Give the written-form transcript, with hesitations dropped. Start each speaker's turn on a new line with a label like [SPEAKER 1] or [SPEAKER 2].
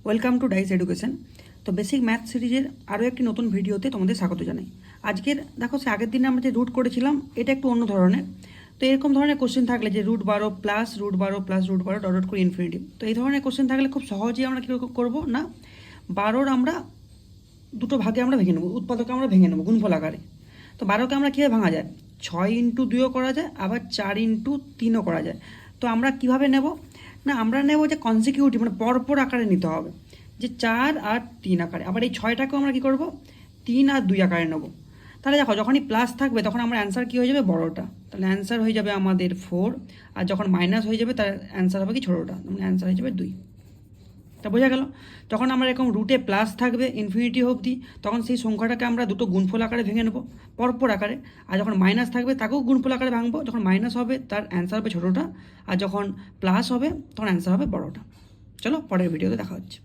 [SPEAKER 1] Welcome to Dice education. তো basic math সিরিজের আরও একটি নতুন ভিডিওতে তোমাদের স্বাগত জানাই। আজকের দেখো সে আগের দিনে আমরা যে রুট করেছিলাম এটা একটু অন্য ধরনের। তো এরকম ধরনের কোশ্চেন থাকলে যে √12 প্লাস √12 প্লাস √12 ডট ডট করে ইনফিনিটি, তো এই ধরনের কোশ্চেন থাকলে খুব সহজেই আমরা কী করবো না, 12 আমরা দুটো ভাগে আমরা ভেঙে নেবো, উৎপাদকে আমরা ভেঙে নেবো গুণফল আকারে। তো 12কে আমরা কীভাবে ভাঙা যায়, 6x2ও করা যায়, আবার 4x3ও করা যায়। তো আমরা কিভাবে নেব না, আমরা নেব যে কনসিকিউটিভ মানে পরপর আকারে নিতে হবে, যে 4 আর 3 আকারে। আবার এই 6টাকেও আমরা কী করব, 3 আর 2 আকারে নেব। তাহলে দেখো যখনই প্লাস থাকবে তখন আমার অ্যান্সার কী হয়ে যাবে, বড়োটা। তাহলে অ্যান্সার হয়ে যাবে আমাদের 4, আর যখন মাইনাস হয়ে যাবে তার অ্যান্সার হবে কি, ছোটোটা, মানে অ্যান্সার হয়ে যাবে 2। তা বোঝা গেল। যখন আমার এরকম রুটে প্লাস থাকবে ইনফিনিটি অবধি, তখন সেই সংখ্যাটাকে আমরা দুটো গুণফল আকারে ভেঙে নেবো, পরপর আকারে। আর যখন মাইনাস থাকবে তাকেও গুণফল আকারে ভাঙবো, যখন মাইনাস হবে তার অ্যান্সার হবে ছোটোটা, আর যখন প্লাস হবে তখন অ্যান্সার হবে বড়োটা। চলো পরের ভিডিওতে দেখা হচ্ছে।